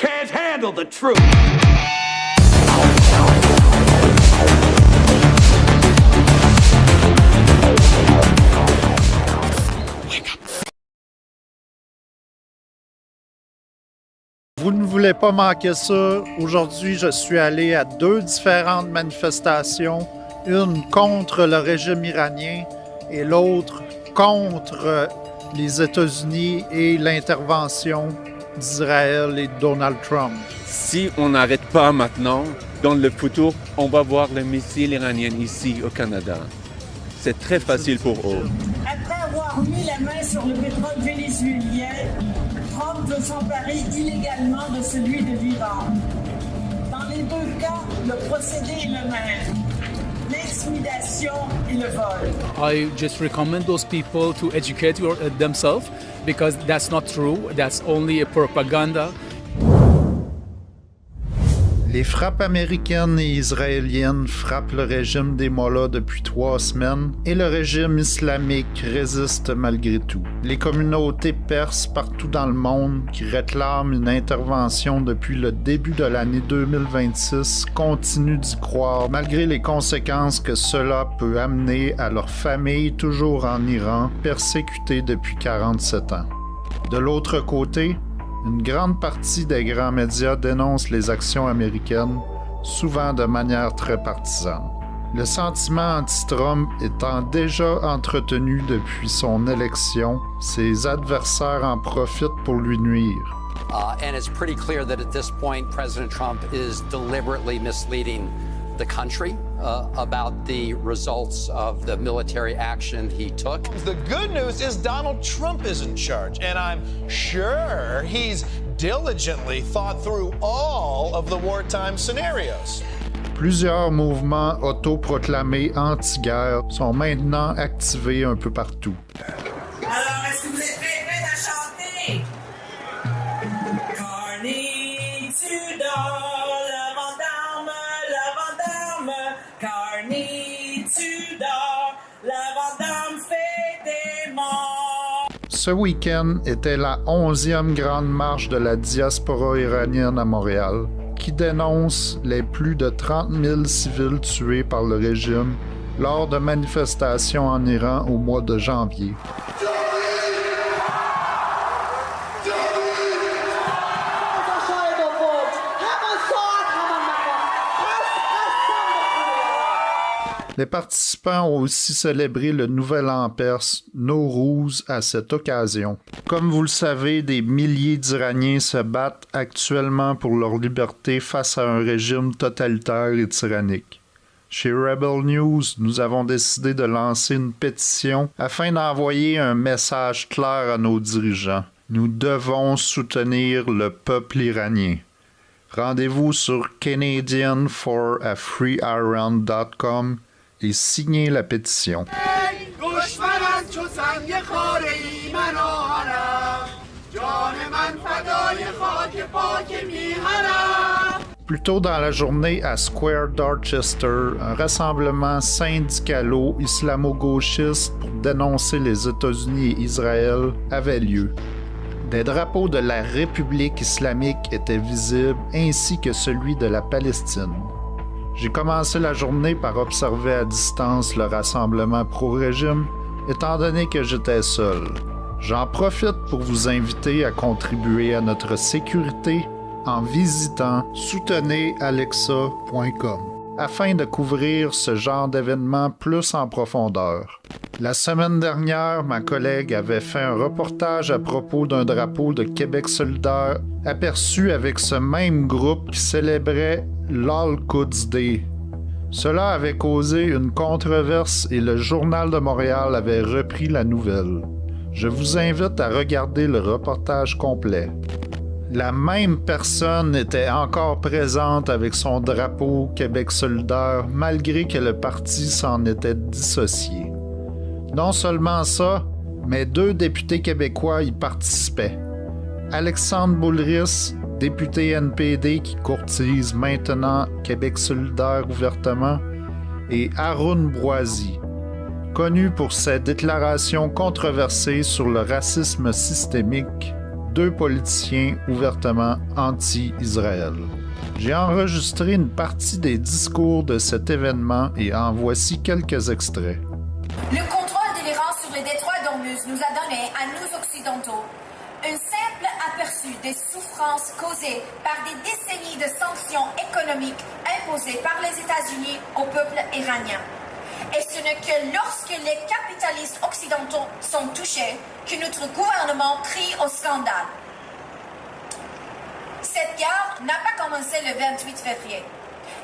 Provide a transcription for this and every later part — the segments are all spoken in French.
can't handle the truth. Vous ne voulez pas manquer ça. Aujourd'hui, je suis allé à 2 différentes manifestations. Une contre le régime iranien et l'autre contre les États-Unis et l'intervention d'Israël et de Donald Trump. Si on n'arrête pas maintenant, dans le futur, on va voir les missiles iraniens ici au Canada. C'est très facile pour eux. Après avoir mis la main sur le pétrole vénézuélien, Trump veut s'emparer illégalement de celui de l'Iran. Dans les deux cas, le procédé est le même. L'intimidation et le vol. I just recommend those people to educate themselves because that's not true. That's only a propaganda. Les frappes américaines et israéliennes frappent le régime des Mollahs depuis 3 semaines et le régime islamique résiste malgré tout. Les communautés perses partout dans le monde qui réclament une intervention depuis le début de l'année 2026 continuent d'y croire malgré les conséquences que cela peut amener à leurs familles toujours en Iran, persécutées depuis 47 ans. De l'autre côté, une grande partie des grands médias dénoncent les actions américaines, souvent de manière très partisane. Le sentiment anti-Trump étant déjà entretenu depuis son élection, ses adversaires en profitent pour lui nuire. And it's pretty clear that at this point, President Trump is deliberately misleading the country about the results of the military action he took. The good news is Donald Trump is in charge, and I'm sure he's diligently thought through all of the wartime scenarios. Plusieurs mouvements autoproclamés anti-guerre sont maintenant activés un peu partout. Alors, est-ce que vous êtes prêts à chanter? Carney, tu dors, le gendarme, Carney, tu dors, le gendarme fait des morts. Ce week-end était la 11e grande marche de la diaspora iranienne à Montréal, qui dénonce les plus de 30 000 civils tués par le régime lors de manifestations en Iran au mois de janvier. Les participants ont aussi célébré le Nouvel An perse, Nowruz, à cette occasion. Comme vous le savez, des milliers d'Iraniens se battent actuellement pour leur liberté face à un régime totalitaire et tyrannique. Chez Rebel News, nous avons décidé de lancer une pétition afin d'envoyer un message clair à nos dirigeants. Nous devons soutenir le peuple iranien. Rendez-vous sur canadianforafreeiran.com et signez la pétition. Plus tôt dans la journée, à Square Dorchester, un rassemblement syndicalo-islamo-gauchiste pour dénoncer les États-Unis et Israël avait lieu. Des drapeaux de la République islamique étaient visibles, ainsi que celui de la Palestine. J'ai commencé la journée par observer à distance le rassemblement pro-régime, étant donné que j'étais seul. J'en profite pour vous inviter à contribuer à notre sécurité en visitant soutenezalexa.com afin de couvrir ce genre d'événements plus en profondeur. La semaine dernière, ma collègue avait fait un reportage à propos d'un drapeau de Québec solidaire aperçu avec ce même groupe qui célébrait l'All-Quds Day. Cela avait causé une controverse et le Journal de Montréal avait repris la nouvelle. Je vous invite à regarder le reportage complet. La même personne était encore présente avec son drapeau Québec solidaire malgré que le parti s'en était dissocié. Non seulement ça, mais 2 députés québécois y participaient. Alexandre Boulris, député NPD qui courtise maintenant Québec solidaire ouvertement, et Haroun Boisy, connu pour ses déclarations controversées sur le racisme systémique, 2 politiciens ouvertement anti-Israël. J'ai enregistré une partie des discours de cet événement et en voici quelques extraits. Le contrôle de l'Iran sur le détroit d'Ormuz nous a donné, à nous occidentaux, un simple aperçu des souffrances causées par des décennies de sanctions économiques imposées par les États-Unis au peuple iranien. Et ce n'est que lorsque les capitalistes occidentaux sont touchés que notre gouvernement crie au scandale. Cette guerre n'a pas commencé le 28 février.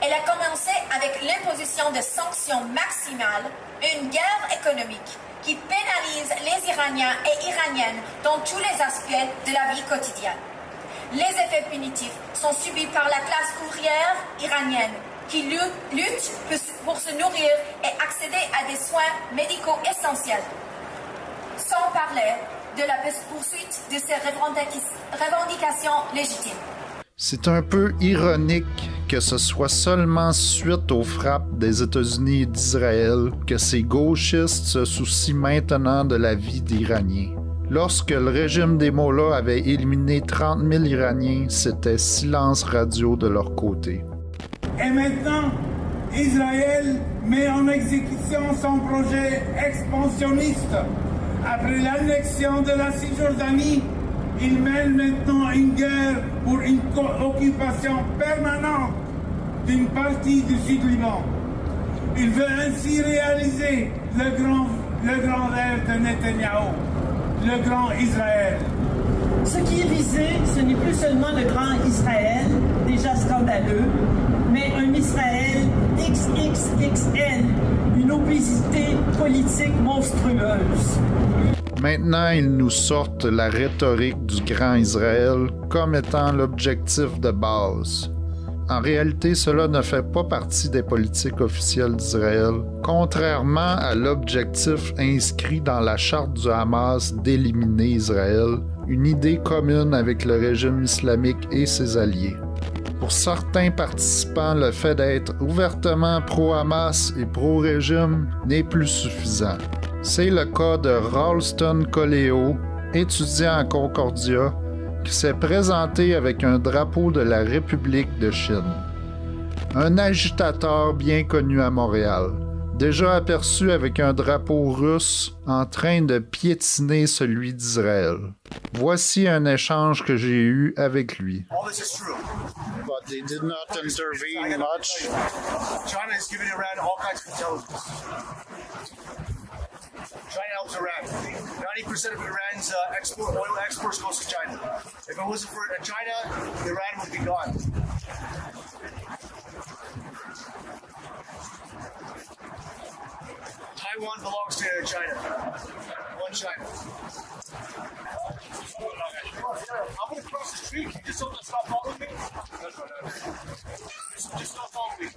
Elle a commencé avec l'imposition de sanctions maximales, une guerre économique qui pénalise les Iraniens et Iraniennes dans tous les aspects de la vie quotidienne. Les effets punitifs sont subis par la classe ouvrière iranienne qui lutte pour se nourrir et accéder à des soins médicaux essentiels, sans parler de la poursuite de ces revendications légitimes. C'est un peu ironique que ce soit seulement suite aux frappes des États-Unis et d'Israël que ces gauchistes se soucient maintenant de la vie d'Iraniens. Lorsque le régime des Mollahs avait éliminé 30 000 Iraniens, c'était silence radio de leur côté. Et maintenant, Israël met en exécution son projet expansionniste. Après l'annexion de la Cisjordanie, il mène maintenant une guerre pour une occupation permanente d'une partie du Sud-Liban. Il veut ainsi réaliser le grand rêve de Netanyahou, le grand Israël. Ce qui est visé, ce n'est plus seulement le grand Israël, déjà scandaleux, mais un Israël XXXL, une obésité politique monstrueuse. Maintenant, ils nous sortent la rhétorique du grand Israël comme étant l'objectif de base. En réalité, cela ne fait pas partie des politiques officielles d'Israël, contrairement à l'objectif inscrit dans la charte du Hamas d'éliminer Israël, une idée commune avec le régime islamique et ses alliés. Pour certains participants, le fait d'être ouvertement pro-Hamas et pro-régime n'est plus suffisant. C'est le cas de Ralston Coleo, étudiant à Concordia, qui s'est présenté avec un drapeau de la République de Chine. Un agitateur bien connu à Montréal, déjà aperçu avec un drapeau russe en train de piétiner celui d'Israël. Voici un échange que j'ai eu avec lui. All this is true. But they did not intervene much. China is giving Iran all kinds of intelligence. China helps Iran. 90% of Iran's oil exports goes to China. If it wasn't for China, Iran would be gone. Taiwan belongs to China. One China. I'm going to cross the street. Can you just stop following me? Just stop following me.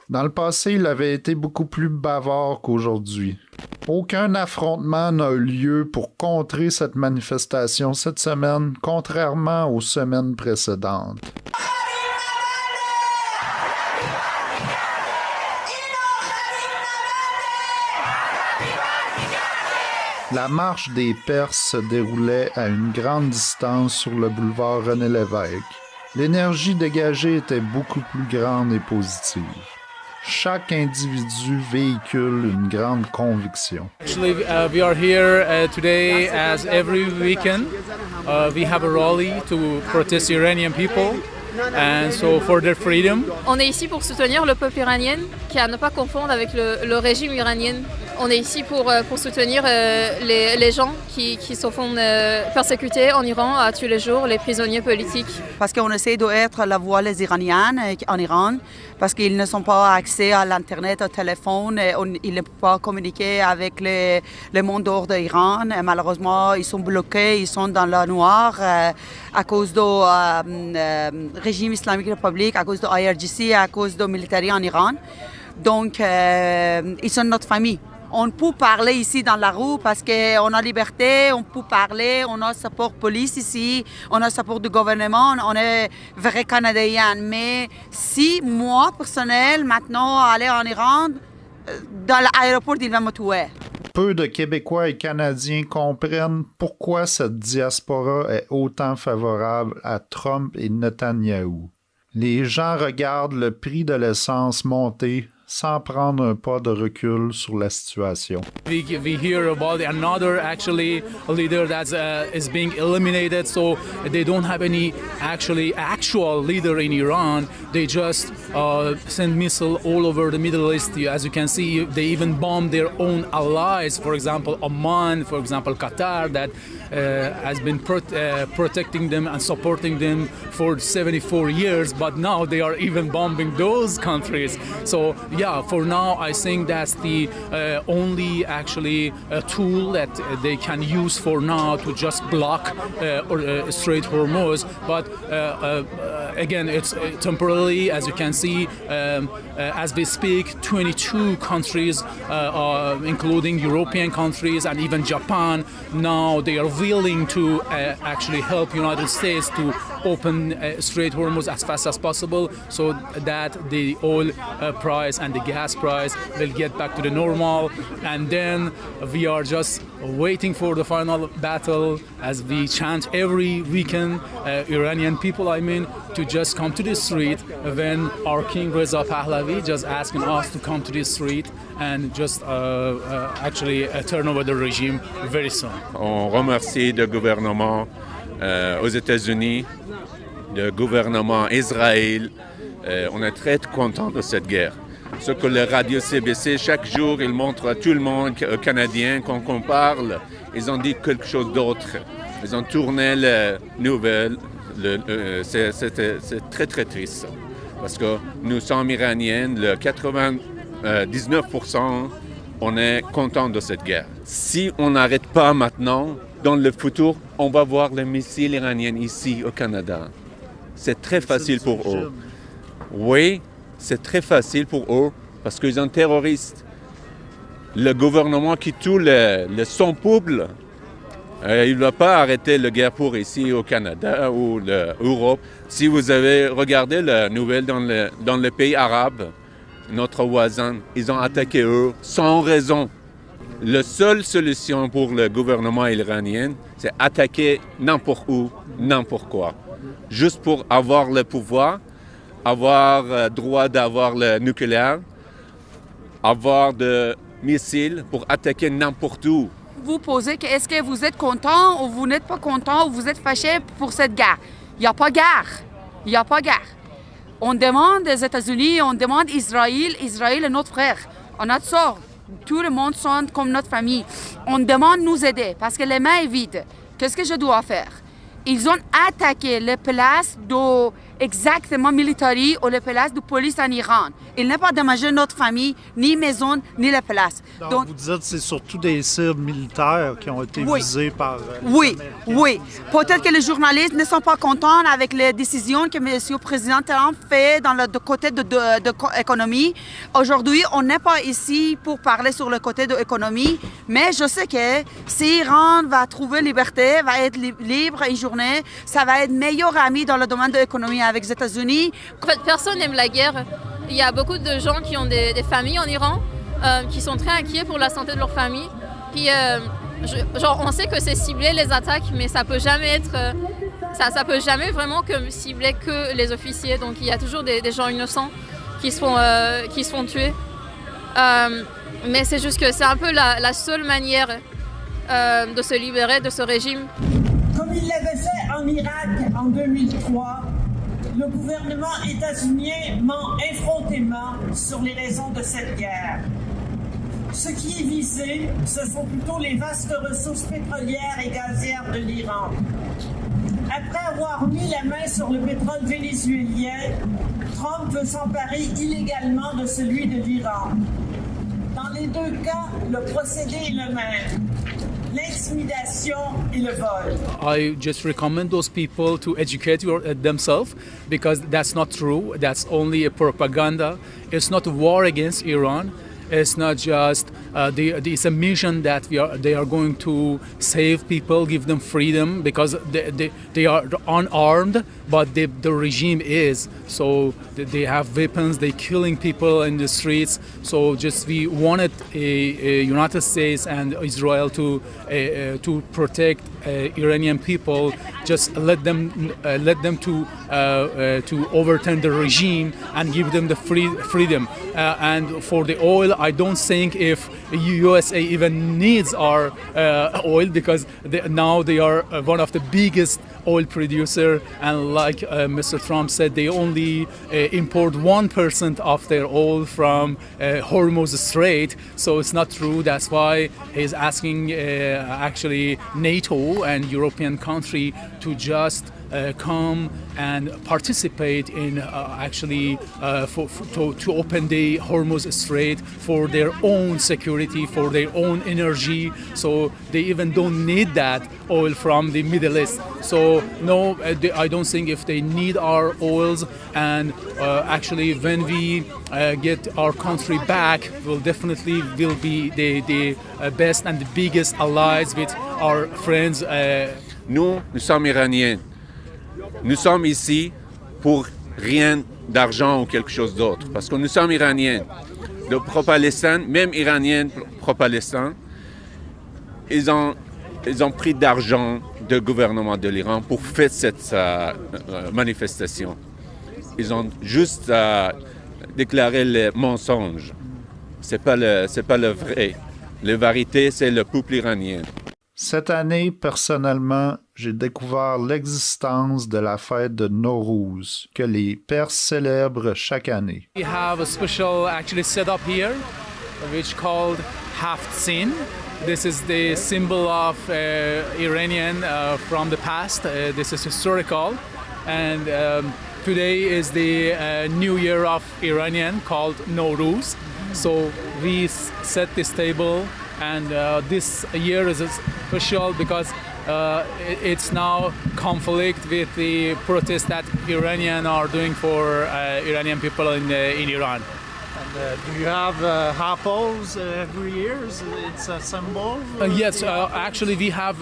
Dans le passé, il avait été beaucoup plus bavard qu'aujourd'hui. Aucun affrontement n'a eu lieu pour contrer cette manifestation cette semaine, contrairement aux semaines précédentes. La marche des Perses se déroulait à une grande distance sur le boulevard René-Lévesque. L'énergie dégagée était beaucoup plus grande et positive. Chaque individu véhicule une grande conviction. Actually, we are here today as every weekend. We have a rally to protest Iranian people and so for their freedom. On est ici pour soutenir le peuple iranien, qui à ne pas confondre avec le régime iranien. On est ici pour soutenir les gens qui se font persécuter en Iran à tous les jours, les prisonniers politiques. Parce qu'on essaie d'être la voix des Iraniens en Iran, parce qu'ils ne sont pas accès à l'Internet, au téléphone, ils ne peuvent pas communiquer avec le monde hors d'Iran. Malheureusement, ils sont bloqués, ils sont dans le noir à cause du régime islamique république, à cause de l'IRGC, à cause du militaire en Iran. Donc, ils sont notre famille. On peut parler ici dans la rue parce qu'on a liberté, on peut parler, on a support police ici, on a support du gouvernement, on est vrai Canadien. Mais si moi, personnel, maintenant, aller en Iran, dans l'aéroport, il va me tuer. Peu de Québécois et Canadiens comprennent pourquoi cette diaspora est autant favorable à Trump et Netanyahou. Les gens regardent le prix de l'essence monter sans prendre un pas de recul sur la situation. We hear about another actually leader that is being eliminated, so they don't have any actual leader in Iran. They just send missiles all over the Middle East. As you can see, they even bomb their own allies. For example, Oman, for example, Qatar, that has been protecting them and supporting them for 74 years, but now they are even bombing those countries. So yeah, for now I think that's the only tool that they can use for now to just block Strait Hormuz. But again, it's temporarily, as you can see, as we speak, 22 countries, including European countries and even Japan, now they are willing to actually help United States to open Strait Hormuz as fast as possible so that the oil price and the gas price will get back to the normal. And then we are just waiting for the final battle as we chant every weekend, Iranian people to just come to the street when our King Reza Pahlavi just asking us to come to the street and just turn over the regime very soon. On remercie le gouvernement aux États-Unis, le gouvernement Israël. On est très content de cette guerre. Ce que le radio CBC, chaque jour, il montre à tout le monde, aux Canadiens, quand on parle, ils ont dit quelque chose d'autre. Ils ont tourné les nouvelles. C'est très, très triste. Parce que nous sommes Iraniens, le 99%, on est content de cette guerre. Si on n'arrête pas maintenant, dans le futur, on va voir les missiles iraniens ici au Canada. C'est très facile pour eux. Oui, c'est très facile pour eux parce qu'ils sont terroristes. Le gouvernement qui tue son peuple, il ne va pas arrêter la guerre pour ici au Canada ou l'Europe. Si vous avez regardé la nouvelle dans les pays arabes, notre voisin, ils ont attaqué eux sans raison. La seule solution pour le gouvernement iranien, c'est attaquer n'importe où, n'importe quoi. Juste pour avoir le pouvoir, avoir droit d'avoir le nucléaire, avoir des missiles pour attaquer n'importe où. Vous posez que est-ce que vous êtes content ou vous n'êtes pas content ou vous êtes fâché pour cette guerre. Il n'y a pas guerre. Il n'y a pas guerre. On demande des États-Unis, on demande Israël. Israël est notre frère. On a sort. Tout le monde sont comme notre famille. On demande de nous aider parce que les mains sont vides. Qu'est-ce que je dois faire? Ils ont attaqué les places exactement militaires ou les places de police en Iran. Ils n'ont pas damagé notre famille, ni maison, ni les places. Donc vous dites que c'est surtout des cibles militaires qui ont été visées par Oui. Peut-être que les journalistes ne sont pas contents avec les décisions que M. le Président Trump fait dans le côté de l'économie. Aujourd'hui, on n'est pas ici pour parler sur le côté de l'économie, mais je sais que si l'Iran va trouver liberté, va être libre une journée, ça va être meilleur ami dans le domaine de l'économie avec les États-Unis. En fait, personne n'aime la guerre. Il y a beaucoup de gens qui ont des familles en Iran, qui sont très inquiets pour la santé de leur famille. Puis, on sait que c'est ciblé les attaques, mais ça peut jamais être, ça peut jamais vraiment cibler que les officiers. Donc, il y a toujours des gens innocents qui se font tuer. Mais c'est juste que c'est un peu la seule manière de se libérer de ce régime. Comme il l'avait fait en Irak en 2003, le gouvernement états-unien ment effrontément sur les raisons de cette guerre. Ce qui est visé, ce sont plutôt les vastes ressources pétrolières et gazières de l'Iran. Après avoir mis la main sur le pétrole vénézuélien, Trump veut s'emparer illégalement de celui de l'Iran. Dans les deux cas, le procédé est le même. L'intimidation et le vol. I just recommend those people to educate themselves because that's not true. That's only a propaganda. It's not a war against Iran. It's not just it's a mission that they are going to save people, give them freedom, because they are unarmed, but the regime is. So they have weapons, they're killing people in the streets. So just we wanted United States and Israel to protect Iranian people. Just let them to overturn the regime and give them the freedom. And for the oil, I don't think if USA even needs our oil, because now they are one of the biggest oil producer, and like Mr. Trump said, they only import 1% of their oil from Hormuz Strait. So it's not true. That's why he's asking actually NATO and European country to just come and participate in to open the Hormuz Strait for their own security, for their own energy. So they even don't need that oil from the Middle East. So no, I don't think if they need our oils. And actually, when we get our country back, we'll definitely will be the best and the biggest allies with our friends. Nous sommes Iraniens. Nous sommes ici pour rien d'argent ou quelque chose d'autre, parce que nous sommes Iraniens. Le pro-Palestin, même Iraniens pro-Palestin, ils ont pris d'argent du gouvernement de l'Iran pour faire cette manifestation. Ils ont juste déclaré le mensonge. C'est pas le vrai. La vérité, c'est le peuple iranien. Cette année, personnellement, j'ai découvert l'existence de la fête de Nowruz, que les Perses célèbrent chaque année. We have a special actually set up here, which called Haftzin. This is the symbol of Iranian from the past. This is historical, and today is the New Year of Iranian called Nowruz. So we set this table. And this year is special because it's now conflict with the protest that Iranians are doing for Iranian people in Iran. And do you have hapos every year? It's a symbol? Yes, actually we have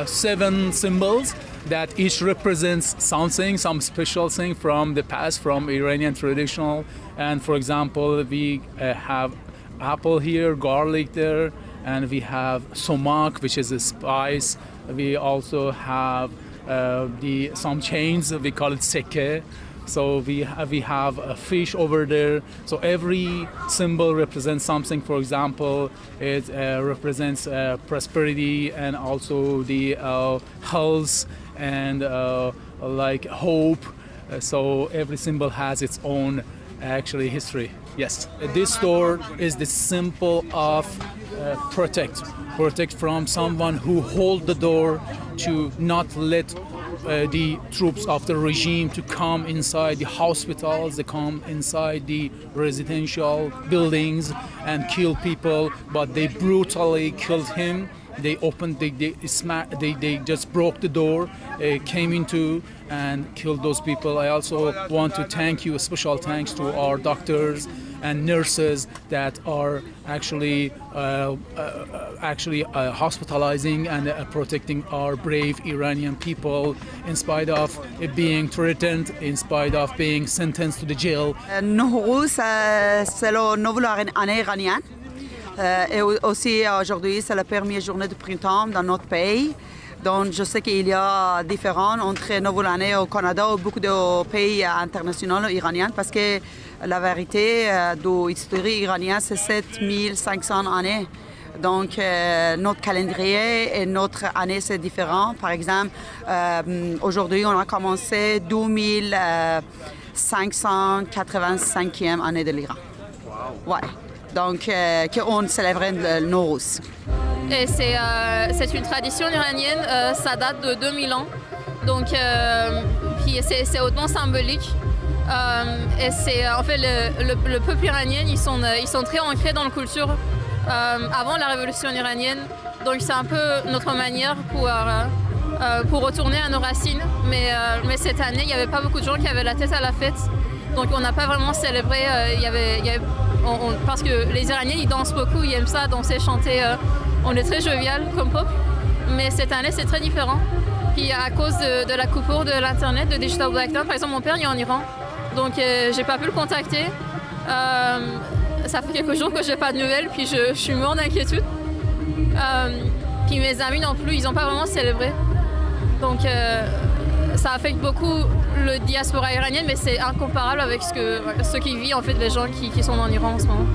7 symbols that each represents something, some special thing from the past, from Iranian traditional. And for example, we have apple here, garlic there, and we have sumac, which is a spice. We also have some chains, we call it seke. So we have a fish over there. So every symbol represents something. For example, it represents prosperity and also the health and like hope. So every symbol has its own actually history. Yes, this store is the symbol of protect from someone who hold the door to not let the troops of the regime to come inside the hospitals, they come inside the residential buildings and kill people, but they brutally killed him. They opened, they just broke the door, came into and killed those people. I also want to thank you, a special thanks to our doctors and nurses that are actually hospitalizing and protecting our brave Iranian people in spite of being threatened, in spite of being sentenced to the jail. Nowruz, c'est le nouvel année iranien. Et aussi aujourd'hui, c'est la première journée de printemps dans notre pays. Donc je sais qu'il y a différence entre nouvelle année au Canada et beaucoup de pays internationaux iraniens parce que la vérité de l'histoire iranienne, c'est 7500 années. Donc notre calendrier et notre année, c'est différent. Par exemple, aujourd'hui, on a commencé 2585e année de l'Iran. Wow. Ouais. Donc, qu'on célèbre le Nowruz. Et c'est une tradition iranienne, ça date de 2000 ans. Donc, puis c'est hautement symbolique. Et c'est en fait le peuple iranien, ils sont très ancrés dans la culture avant la révolution iranienne. Donc, c'est un peu notre manière pour retourner à nos racines. Mais cette année, il n'y avait pas beaucoup de gens qui avaient la tête à la fête. Donc, on n'a pas vraiment célébré. Il y avait parce que les Iraniens, ils dansent beaucoup, ils aiment ça, danser, chanter. On est très jovial comme peuple, mais cette année, c'est très différent. Puis à cause de la coupure de l'Internet, de Digital Blackout, par exemple, mon père, il est en Iran, donc j'ai pas pu le contacter. Ça fait quelques jours que j'ai pas de nouvelles, puis je suis mort d'inquiétude. Puis mes amis non plus, ils n'ont pas vraiment célébré. Donc ça affecte beaucoup le diaspora iranienne, mais c'est incomparable avec ce qui vit en fait les gens qui sont en Iran en ce moment.